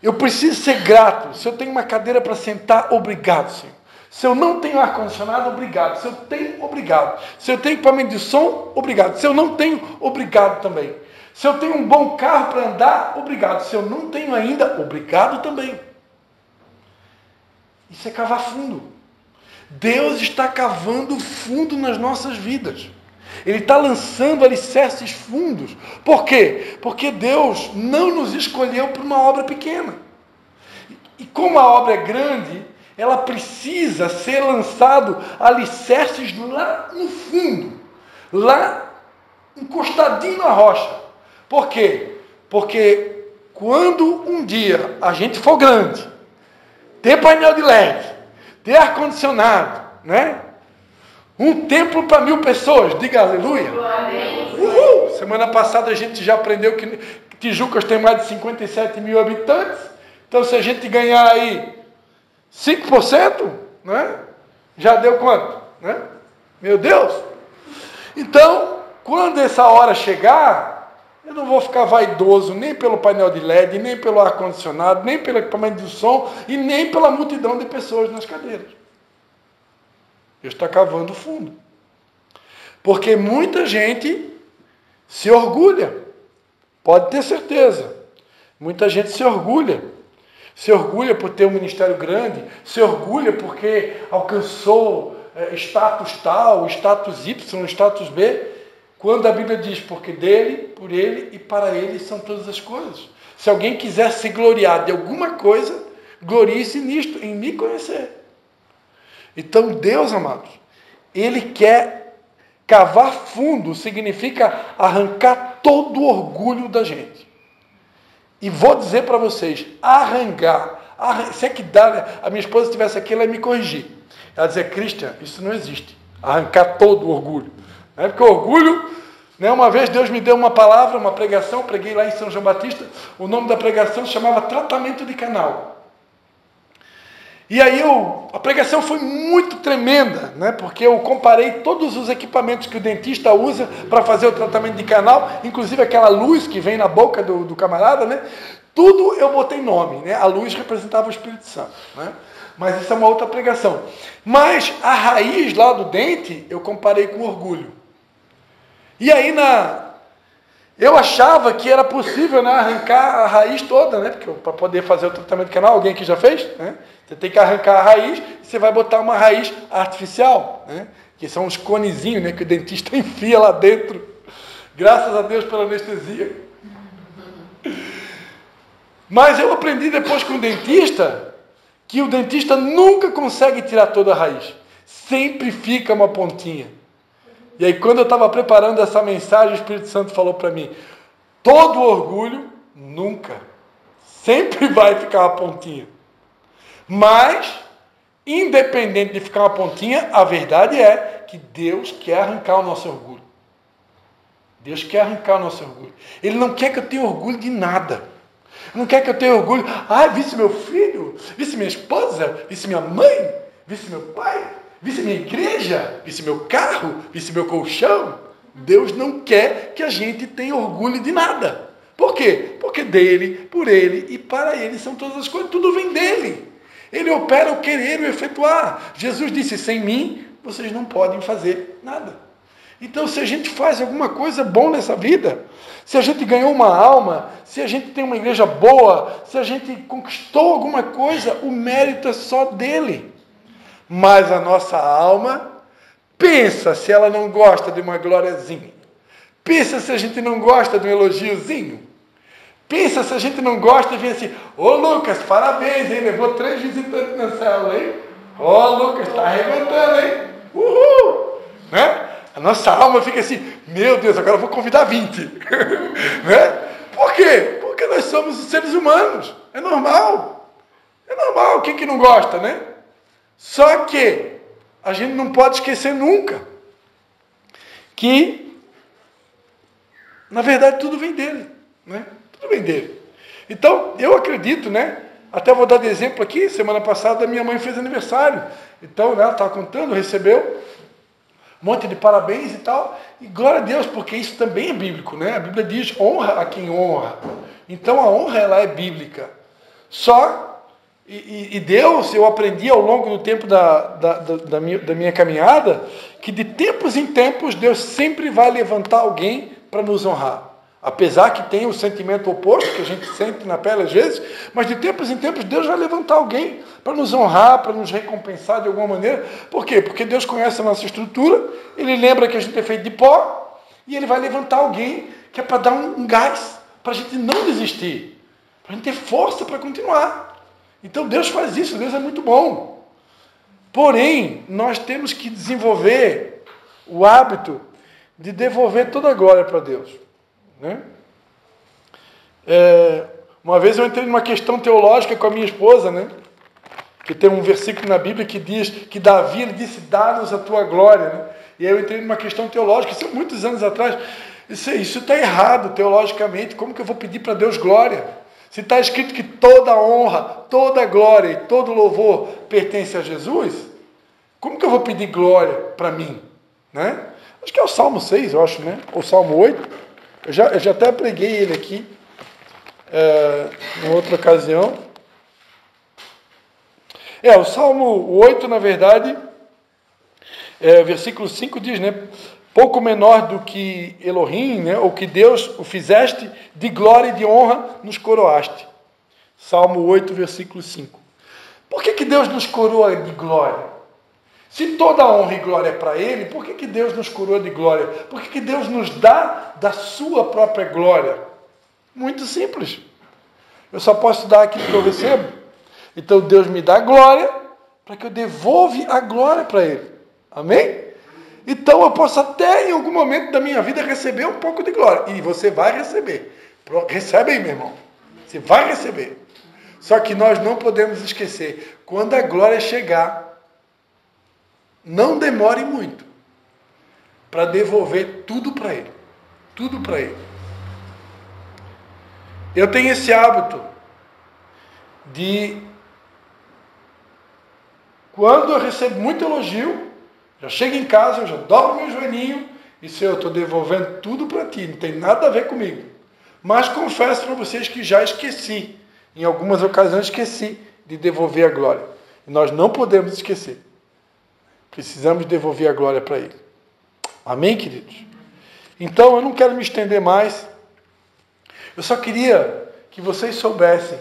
Speaker 1: Eu preciso ser grato. Se eu tenho uma cadeira para sentar, obrigado, Senhor. Se eu não tenho ar-condicionado, obrigado. Se eu tenho, obrigado. Se eu tenho equipamento de som, obrigado. Se eu não tenho, obrigado também. Se eu tenho um bom carro para andar, obrigado. Se eu não tenho ainda, obrigado também. Isso é cavar fundo. Deus está cavando fundo nas nossas vidas. Ele está lançando alicerces fundos. Por quê? Porque Deus não nos escolheu para uma obra pequena. E como a obra é grande, ela precisa ser lançado alicerces lá no fundo. Lá encostadinho na rocha. Por quê? Porque quando um dia a gente for grande, ter painel de LED, ter ar-condicionado, né? Um templo para 1000 pessoas, diga aleluia. Uhul! Semana passada a gente já aprendeu que Tijucas tem mais de 57 mil habitantes, então se a gente ganhar aí 5%, né? Já deu quanto? Né? Meu Deus! Então, quando essa hora chegar, eu não vou ficar vaidoso nem pelo painel de LED, nem pelo ar-condicionado, nem pelo equipamento de som e nem pela multidão de pessoas nas cadeiras. Deus está cavando fundo. Porque muita gente se orgulha. Pode ter certeza. Muita gente se orgulha. Se orgulha por ter um ministério grande. Se orgulha porque alcançou status tal, status Y, status B. Quando a Bíblia diz, porque dele, por ele e para ele são todas as coisas. Se alguém quiser se gloriar de alguma coisa, glorie-se nisto, em me conhecer. Então Deus, amados, Ele quer cavar fundo, significa arrancar todo o orgulho da gente. E vou dizer para vocês, se é que dá, a minha esposa estivesse aqui, ela ia me corrigir. Ela dizia, Cristian, isso não existe, arrancar todo o orgulho. Porque o orgulho, né, uma vez Deus me deu uma palavra, uma pregação, preguei lá em São João Batista, o nome da pregação se chamava Tratamento de Canal. E aí a pregação foi muito tremenda, né, porque eu comparei todos os equipamentos que o dentista usa para fazer o tratamento de canal, inclusive aquela luz que vem na boca do camarada, né, tudo eu botei nome, né, a luz representava o Espírito Santo, né, mas isso é uma outra pregação. Mas a raiz lá do dente, eu comparei com orgulho. E aí eu achava que era possível, né, arrancar a raiz toda, né, porque para poder fazer o tratamento de canal, alguém que já fez, né, você tem que arrancar a raiz e você vai botar uma raiz artificial, né, que são uns conezinhos, né, que o dentista enfia lá dentro. Graças a Deus pela anestesia. Mas eu aprendi depois com o dentista que o dentista nunca consegue tirar toda a raiz. Sempre fica uma pontinha. E aí, quando eu estava preparando essa mensagem, o Espírito Santo falou para mim: todo orgulho nunca, sempre vai ficar uma pontinha. Mas, independente de ficar uma pontinha, a verdade é que Deus quer arrancar o nosso orgulho. Deus quer arrancar o nosso orgulho. Ele não quer que eu tenha orgulho de nada. Ele não quer que eu tenha orgulho. Visse meu filho, visse minha esposa, visse minha mãe, visse meu pai, visse minha igreja, visse meu carro, visse meu colchão. Deus não quer que a gente tenha orgulho de nada. Por quê? Porque dele, por ele e para ele são todas as coisas. Tudo vem dele. Ele opera o querer e o efetuar. Jesus disse: sem mim, vocês não podem fazer nada. Então, se a gente faz alguma coisa boa nessa vida, se a gente ganhou uma alma, se a gente tem uma igreja boa, se a gente conquistou alguma coisa, o mérito é só dele. Mas a nossa alma, pensa se ela não gosta de uma gloriazinha. Pensa se a gente não gosta de um elogiozinho. Pensa se a gente não gosta de vir assim: ô Lucas, parabéns, hein? Levou 3 visitantes na célula, hein? Ô Lucas, está arrebentando, hein? Uhul! Né? A nossa alma fica assim: meu Deus, agora eu vou convidar 20. Né? Por quê? Porque nós somos seres humanos. É normal. É normal. Quem que não gosta, né? Só que a gente não pode esquecer nunca que, na verdade, tudo vem dele. Né? Tudo vem dele. Então, eu acredito, né? Até vou dar de exemplo aqui. Semana passada, minha mãe fez aniversário. Então, né, ela estava contando, recebeu um monte de parabéns e tal, e glória a Deus, porque isso também é bíblico, né? A Bíblia diz: honra a quem honra. Então a honra, ela é bíblica. Só, e Deus, eu aprendi ao longo do tempo da minha caminhada, que de tempos em tempos Deus sempre vai levantar alguém para nos honrar. Apesar que tem o sentimento oposto, que a gente sente na pele às vezes, mas de tempos em tempos Deus vai levantar alguém para nos honrar, para nos recompensar de alguma maneira. Por quê? Porque Deus conhece a nossa estrutura, Ele lembra que a gente é feito de pó, e Ele vai levantar alguém que é para dar um gás, para a gente não desistir, para a gente ter força para continuar. Então Deus faz isso, Deus é muito bom. Porém, nós temos que desenvolver o hábito de devolver toda a glória para Deus. Né? Uma vez eu entrei numa questão teológica com a minha esposa, né? Que tem um versículo na Bíblia que diz que Davi, ele disse: dá-nos a tua glória, né? E aí eu entrei numa questão teológica, isso há muitos anos atrás. Isso está errado teologicamente. Como que eu vou pedir para Deus glória? Se está escrito que toda honra, toda glória e todo louvor pertence a Jesus, como que eu vou pedir glória para mim? Né? Acho que é o Salmo 6, eu acho, né? Ou Salmo 8. Eu já até preguei ele aqui, em outra ocasião. O Salmo 8, na verdade, versículo 5 diz, né? Pouco menor do que Elohim, né? Ou que Deus o fizeste, de glória e de honra nos coroaste. Salmo 8, versículo 5. Por que Deus nos coroa de glória? Se toda honra e glória é para Ele, por que Deus nos coroa de glória? Por que Deus nos dá da sua própria glória? Muito simples. Eu só posso dar aquilo que eu recebo. Então Deus me dá glória para que eu devolva a glória para Ele. Amém? Então eu posso até em algum momento da minha vida receber um pouco de glória. E você vai receber. Recebe aí, meu irmão. Você vai receber. Só que nós não podemos esquecer, quando a glória chegar, não demore muito para devolver tudo para Ele. Tudo para Ele. Eu tenho esse hábito de, quando eu recebo muito elogio, já chego em casa, eu já dobro meu joelhinho e Senhor, eu estou devolvendo tudo para Ti, não tem nada a ver comigo. Mas confesso para vocês que já esqueci, em algumas ocasiões esqueci de devolver a glória. E nós não podemos esquecer. Precisamos devolver a glória para Ele. Amém, queridos? Então, eu não quero me estender mais. Eu só queria que vocês soubessem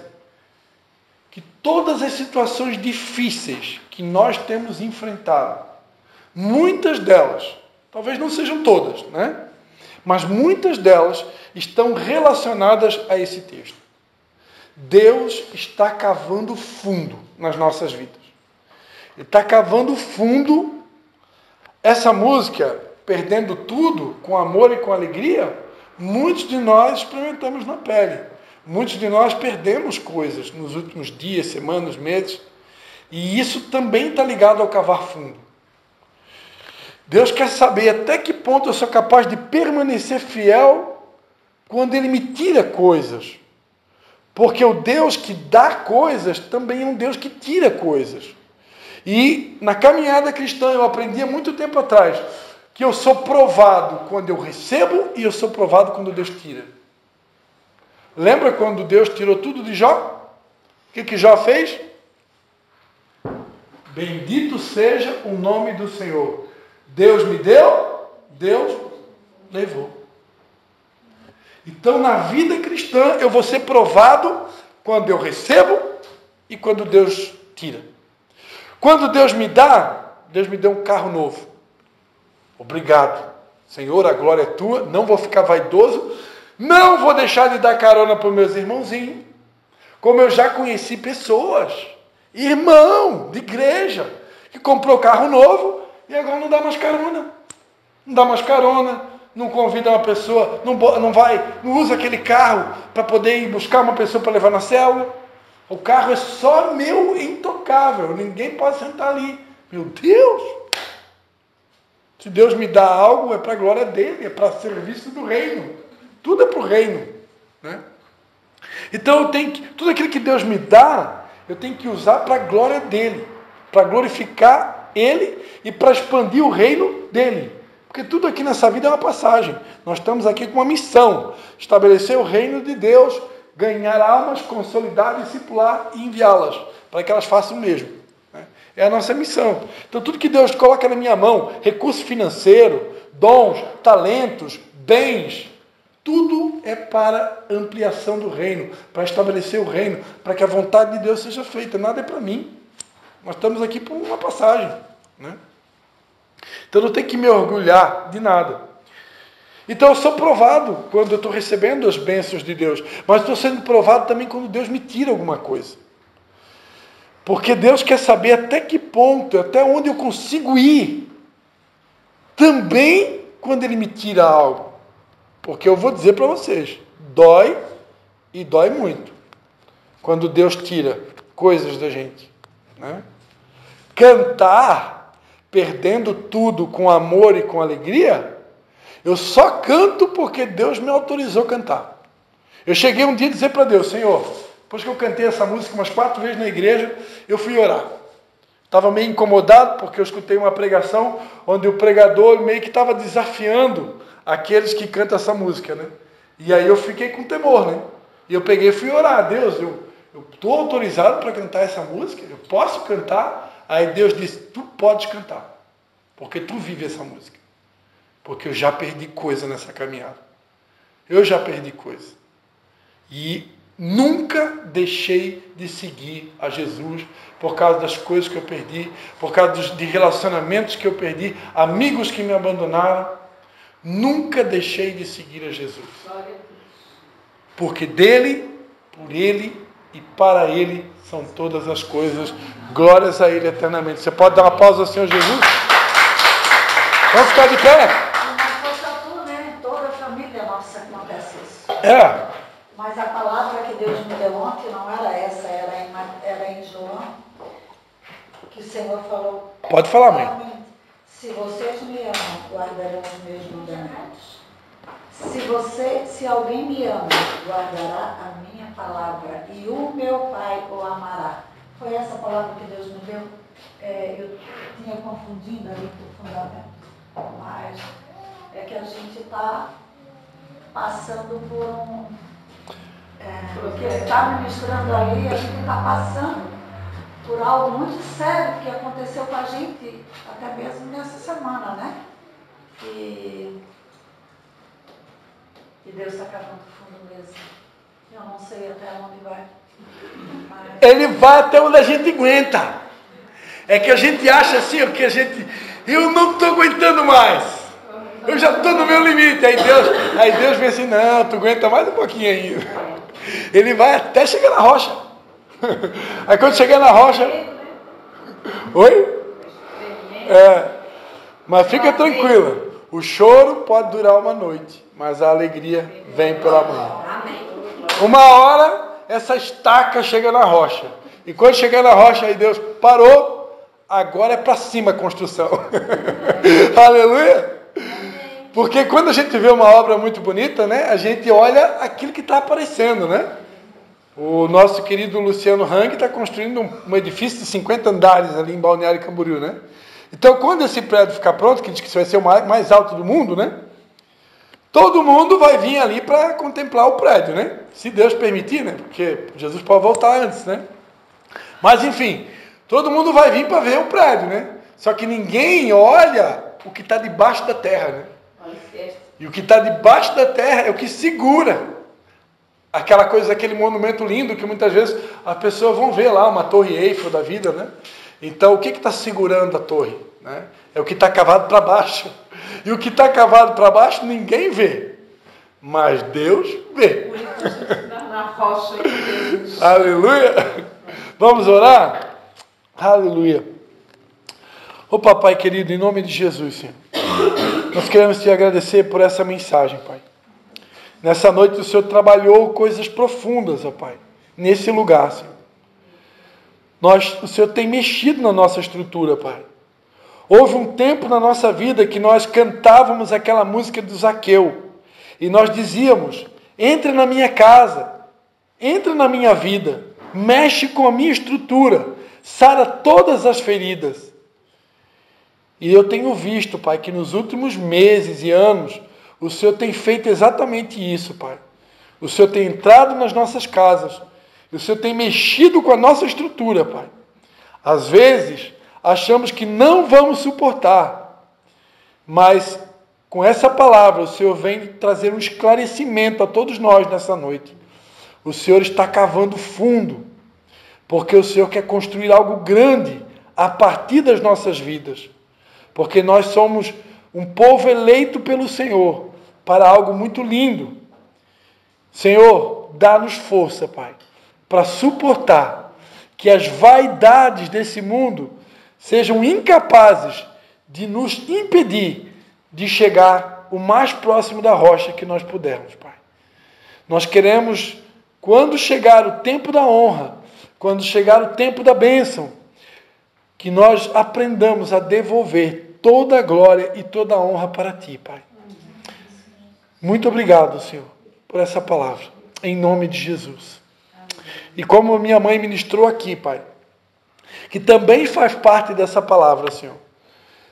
Speaker 1: que todas as situações difíceis que nós temos enfrentado, muitas delas, talvez não sejam todas, né? Mas muitas delas estão relacionadas a esse texto. Deus está cavando fundo nas nossas vidas. Ele está cavando fundo. Essa música, perdendo tudo, com amor e com alegria, muitos de nós experimentamos na pele. Muitos de nós perdemos coisas nos últimos dias, semanas, meses. E isso também está ligado ao cavar fundo. Deus quer saber até que ponto eu sou capaz de permanecer fiel quando Ele me tira coisas. Porque o Deus que dá coisas também é um Deus que tira coisas. E na caminhada cristã eu aprendi há muito tempo atrás que eu sou provado quando eu recebo e eu sou provado quando Deus tira. Lembra quando Deus tirou tudo de Jó? O que Jó fez? Bendito seja o nome do Senhor. Deus me deu, Deus levou. Então, na vida cristã, eu vou ser provado quando eu recebo e quando Deus tira. Quando Deus me deu um carro novo. Obrigado. Senhor, a glória é tua. Não vou ficar vaidoso. Não vou deixar de dar carona para os meus irmãozinhos. Como eu já conheci pessoas, irmão de igreja, que comprou carro novo e agora não dá mais carona. Não dá mais carona, não convida uma pessoa, não usa aquele carro para poder ir buscar uma pessoa para levar na célula. O carro é só meu, intocável, ninguém pode sentar ali. Meu Deus! Se Deus me dá algo, é para a glória dele, é para serviço do reino. Tudo é para o reino, né? Então eu tenho que, tudo aquilo que Deus me dá, eu tenho que usar para a glória dele, para glorificar ele e para expandir o reino dele. Porque tudo aqui nessa vida é uma passagem. Nós estamos aqui com uma missão: estabelecer o reino de Deus, ganhar almas, consolidar, discipular e enviá-las, para que elas façam o mesmo. É a nossa missão. Então tudo que Deus coloca na minha mão, recurso financeiro, dons, talentos, bens, tudo é para ampliação do reino, para estabelecer o reino, para que a vontade de Deus seja feita. Nada é para mim. Nós estamos aqui por uma passagem, né? Então não tem que me orgulhar de nada. Então eu sou provado quando eu estou recebendo as bênçãos de Deus, mas estou sendo provado também quando Deus me tira alguma coisa. Porque Deus quer saber até que ponto, até onde eu consigo ir, também quando Ele me tira algo. Porque eu vou dizer para vocês, dói e dói muito quando Deus tira coisas da gente, né? Cantar, perdendo tudo com amor e com alegria, eu só canto porque Deus me autorizou a cantar. Eu cheguei um dia a dizer para Deus: Senhor, depois que eu cantei essa música umas 4 vezes na igreja, eu fui orar. Estava meio incomodado porque eu escutei uma pregação onde o pregador meio que estava desafiando aqueles que cantam essa música, né? E aí eu fiquei com temor, né? E eu peguei e fui orar: Deus, eu estou autorizado para cantar essa música? Eu posso cantar? Aí Deus disse: tu podes cantar, porque tu vive essa música. Porque eu já perdi coisa nessa caminhada. Eu já perdi coisa. E nunca deixei de seguir a Jesus por causa das coisas que eu perdi, por causa de relacionamentos que eu perdi, amigos que me abandonaram. Nunca deixei de seguir a Jesus. Porque dele, por ele e para ele são todas as coisas. Glórias a ele eternamente. Você pode dar uma pausa ao Senhor Jesus? Vamos ficar de pé?
Speaker 2: Toda a família nossa acontece isso.
Speaker 1: É.
Speaker 2: Mas a palavra que Deus me deu ontem não era essa, era em João, que o Senhor falou.
Speaker 1: Pode falar, mãe.
Speaker 2: Se vocês me amam, guardarão os meus mandamentos. Se alguém me ama, guardará a minha palavra, e o meu Pai o amará. Foi essa palavra que Deus me deu. Eu tinha confundido ali com o fundamento, mas é que a gente está passando por o que ele está ministrando ali, a gente está passando por algo muito sério que aconteceu com a gente até mesmo nessa semana, né? E Deus está cavando fundo mesmo. Eu não sei até onde vai. Mas...
Speaker 1: Ele vai até onde a gente aguenta. É que a gente acha assim, eu não estou aguentando mais. Eu já estou no meu limite. Aí Deus vem assim: não, tu aguenta mais um pouquinho ainda. Ele vai até chegar na rocha. Aí quando chegar na rocha... Oi? Mas fica tranquila. O choro pode durar uma noite, mas a alegria vem pela manhã. Uma hora, essa estaca chega na rocha. E quando chegar na rocha, aí Deus parou, agora é para cima a construção. Aleluia! Porque quando a gente vê uma obra muito bonita, né, a gente olha aquilo que está aparecendo, né? O nosso querido Luciano Hang está construindo um edifício de 50 andares ali em Balneário Camboriú, né? Então, quando esse prédio ficar pronto, que diz que vai ser o mais alto do mundo, né? Todo mundo vai vir ali para contemplar o prédio, né? Se Deus permitir, né? Porque Jesus pode voltar antes, né? Mas, enfim, todo mundo vai vir para ver o prédio, né? Só que ninguém olha o que está debaixo da terra, né? E o que está debaixo da terra é o que segura aquela coisa, aquele monumento lindo que muitas vezes as pessoas vão ver lá, uma torre Eiffel da vida, né? Então, o que está segurando a torre? Né? É o que está cavado para baixo. E o que está cavado para baixo, ninguém vê. Mas Deus vê. Aleluia. Vamos orar? Aleluia. Ô papai querido, em nome de Jesus, Senhor, nós queremos te agradecer por essa mensagem, Pai. Nessa noite o Senhor trabalhou coisas profundas, ó Pai, nesse lugar, Senhor. O Senhor tem mexido na nossa estrutura, Pai. Houve um tempo na nossa vida que nós cantávamos aquela música do Zaqueu. E nós dizíamos, entra na minha casa, entra na minha vida, mexe com a minha estrutura, sara todas as feridas. E eu tenho visto, Pai, que nos últimos meses e anos, o Senhor tem feito exatamente isso, Pai. O Senhor tem entrado nas nossas casas, o Senhor tem mexido com a nossa estrutura, Pai. Às vezes, achamos que não vamos suportar, mas com essa palavra, o Senhor vem trazer um esclarecimento a todos nós nessa noite. O Senhor está cavando fundo, porque o Senhor quer construir algo grande a partir das nossas vidas. Porque nós somos um povo eleito pelo Senhor para algo muito lindo. Senhor, dá-nos força, Pai, para suportar que as vaidades desse mundo sejam incapazes de nos impedir de chegar o mais próximo da rocha que nós pudermos, Pai. Nós queremos, quando chegar o tempo da honra, quando chegar o tempo da bênção, que nós aprendamos a devolver toda a glória e toda a honra para Ti, Pai. Muito obrigado, Senhor, por essa palavra, em nome de Jesus. E como minha mãe ministrou aqui, Pai, que também faz parte dessa palavra, Senhor.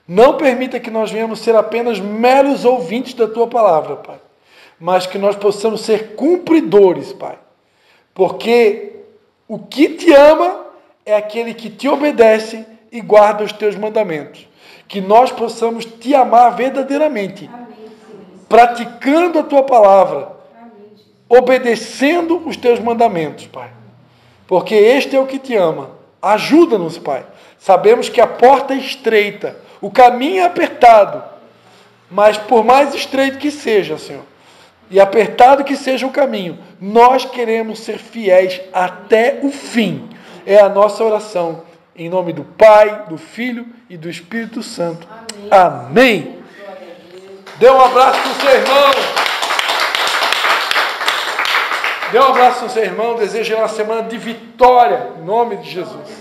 Speaker 1: Não permita que nós venhamos ser apenas meros ouvintes da Tua palavra, Pai, mas que nós possamos ser cumpridores, Pai. Porque o que Te ama é aquele que Te obedece e guarda os Teus mandamentos. Que nós possamos Te amar verdadeiramente, praticando a Tua palavra, obedecendo os Teus mandamentos, Pai. Porque este é o que Te ama. Ajuda-nos, Pai. Sabemos que a porta é estreita, o caminho é apertado, mas por mais estreito que seja, Senhor, e apertado que seja o caminho, nós queremos ser fiéis até o fim. É a nossa oração. Em nome do Pai, do Filho e do Espírito Santo. Amém. Dê um abraço no seu irmão. Dê um abraço no seu irmão. Desejo uma semana de vitória. Em nome de Jesus.